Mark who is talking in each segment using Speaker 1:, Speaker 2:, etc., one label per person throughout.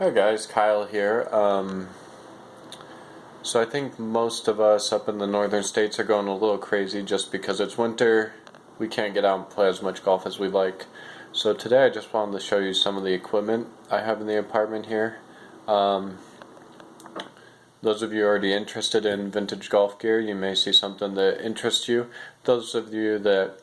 Speaker 1: Hi guys, Kyle here. So I think most of us up in the northern states are going a little crazy just because it's winter. We can't get out and play as much golf as we'd like. So today I just wanted to show you some of the equipment I have in the apartment here. Those of you already interested in vintage golf gear, you may see something that interests you. Those of you that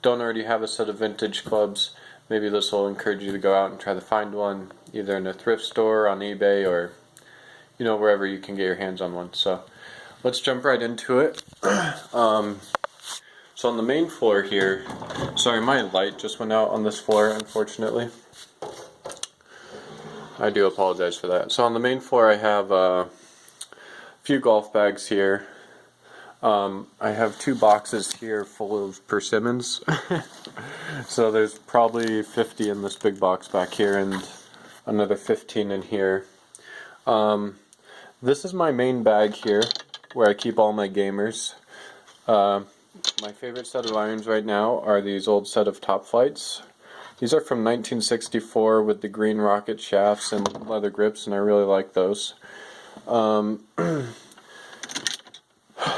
Speaker 1: don't already have a set of vintage clubs, maybe this will encourage you to go out and try to find one, either in a thrift store, on eBay, or wherever you can get your hands on one. So let's jump right into it. So on the main floor here, sorry, my light just went out on this floor, unfortunately. I do apologize for that. So on the main floor I have a few golf bags here. I have two boxes here full of persimmons. So there's probably 50 in this big box back here and another 15 in here. This is my main bag here where I keep all my gamers. My favorite set of irons right now are these old set of Top Flights. These are from 1964 with the green rocket shafts and leather grips, and I really like those.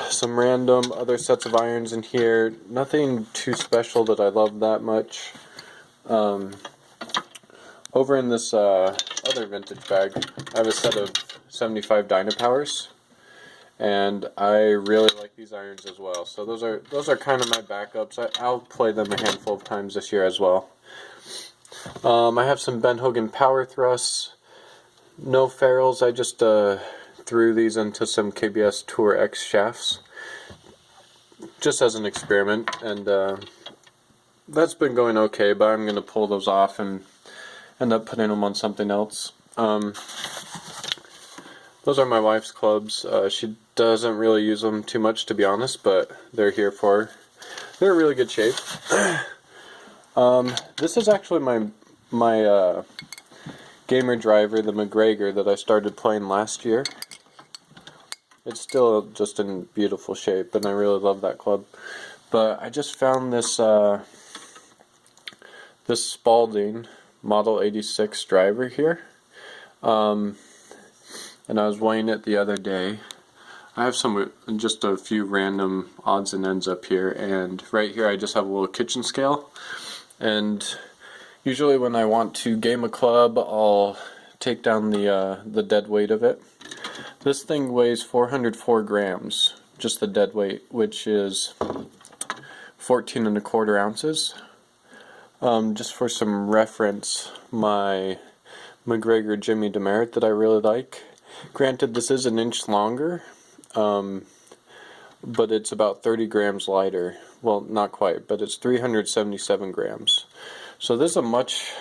Speaker 1: Some random other sets of irons in here. Nothing too special that I love that much. Over in this other vintage bag, I have a set of 75 Dynapowers, and I really like these irons as well. So those are kind of my backups. I'll play them a handful of times this year as well. I have some Ben Hogan Power Thrusts. No ferrules. I just threw these into some KBS Tour X shafts just as an experiment, and that's been going okay, but I'm going to pull those off and end up putting them on something else. Those are my wife's clubs. She doesn't really use them too much, to be honest, but they're here for her. They're in really good shape. This is actually my gamer driver, the McGregor, that I started playing last year. It's still just in beautiful shape, and I really love that club. But I just found this this Spalding Model 86 driver here, and I was weighing it the other day. I have just a few random odds and ends up here, and right here I just have a little kitchen scale, and usually when I want to game a club, I'll take down the dead weight of it. This thing weighs 404 grams, just the dead weight, which is 14 1/4 ounces. Just for some reference, my McGregor Jimmy Demerit that I really like. Granted, this is an inch longer, but it's about 30 grams lighter. Well, not quite, but it's 377 grams. So this is a much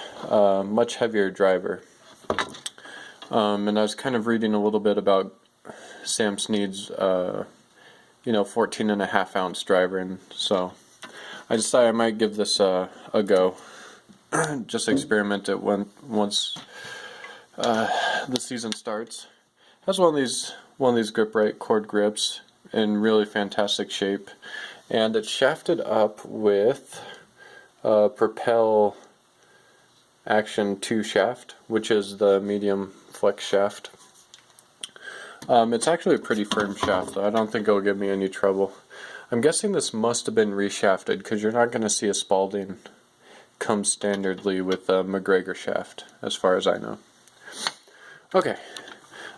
Speaker 1: heavier driver. And I was kind of reading a little bit about Sam Snead's 14 1/2 ounce driver, and so I decided I might give this a go. Just experiment it once the season starts. It has one of these grip right cord grips in really fantastic shape, and it's shafted up with Propel Action 2 shaft, which is the medium flex shaft. It's actually a pretty firm shaft, though. I don't think it'll give me any trouble. I'm guessing this must have been reshafted, because you're not going to see a Spalding come standardly with a McGregor shaft, as far as I know. Okay,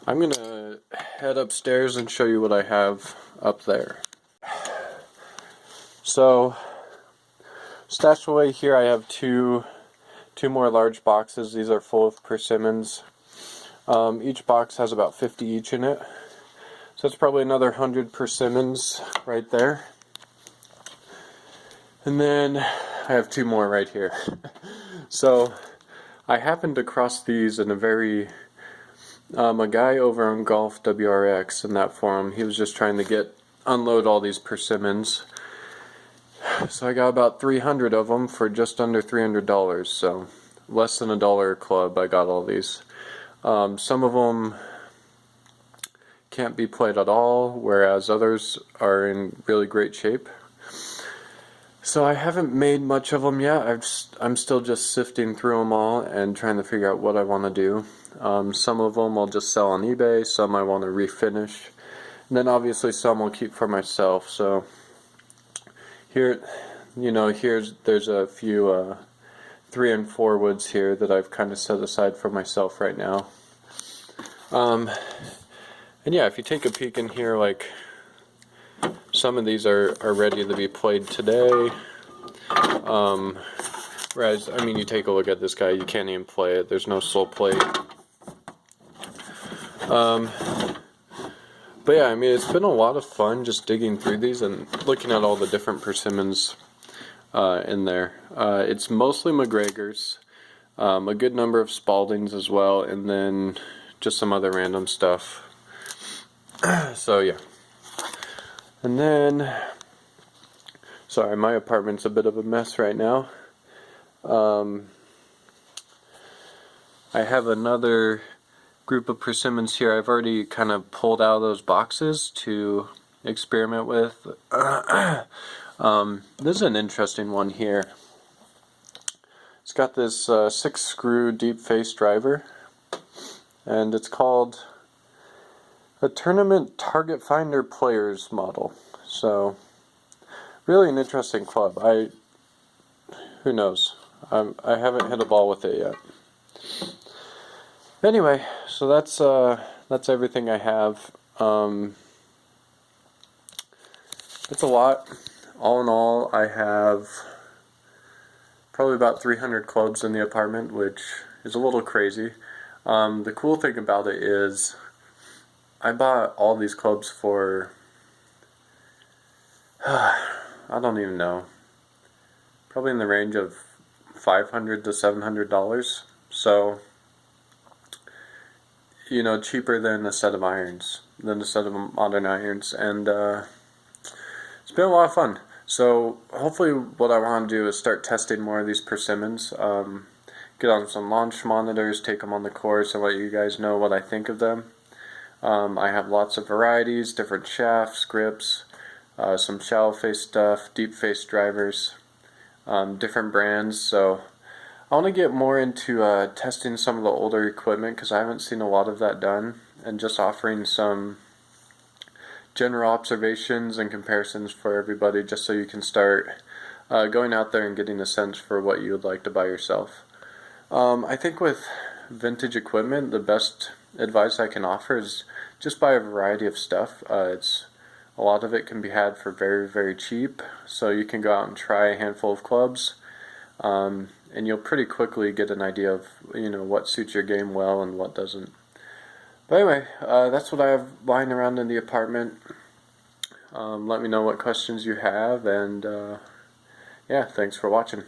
Speaker 1: I'm going to head upstairs and show you what I have up there. So, stashed away here I have two more large boxes. These are full of persimmons. Each box has about 50 each in it. So it's probably another 100 persimmons right there. And then I have two more right here. So I happened across these in a guy over on Golf WRX in that forum. He was just trying to unload all these persimmons. So I got about 300 of them for just under $300. So less than $1 a club. I got all these. Some of them can't be played at all, whereas others are in really great shape. So I haven't made much of them yet. I'm still just sifting through them all and trying to figure out what I want to do. Some of them I'll just sell on eBay, some I want to refinish, and then obviously some I'll keep for myself. So here, there's a few 3 and 4 woods here that I've kind of set aside for myself right now. And yeah, if you take a peek in here, like some of these are ready to be played today. Whereas, I mean, you take a look at this guy, you can't even play it. There's no sole plate. But yeah, I mean, it's been a lot of fun just digging through these and looking at all the different persimmons in there. It's mostly McGregor's, a good number of Spaldings as well, and then just some other random stuff. So yeah. And then, sorry, my apartment's a bit of a mess right now. I have another group of persimmons here. I've already kind of pulled out of those boxes to experiment with. This is an interesting one here. It's got this 6-screw deep face driver, and it's called a Tournament Target Finder Players model. So, really an interesting club. Who knows? I haven't hit a ball with it yet. Anyway, so that's everything I have. It's a lot. All in all, I have probably about 300 clubs in the apartment, which is a little crazy. The cool thing about it is I bought all these clubs for, I don't even know, probably in the range of $500 to $700. So, cheaper than a set of irons, than a set of modern irons, and it's been a lot of fun. So hopefully what I want to do is start testing more of these persimmons, get on some launch monitors, take them on the course, and let you guys know what I think of them. I have lots of varieties, different shafts, grips, some shallow face stuff, deep face drivers, different brands. So I want to get more into testing some of the older equipment because I haven't seen a lot of that done, and just offering some general observations and comparisons for everybody, just so you can start going out there and getting a sense for what you would like to buy yourself. I think with vintage equipment, the best advice I can offer is just buy a variety of stuff. A lot of it can be had for very, very cheap, so you can go out and try a handful of clubs, and you'll pretty quickly get an idea of what suits your game well and what doesn't. But anyway, that's what I have lying around in the apartment. Let me know what questions you have, and yeah, thanks for watching.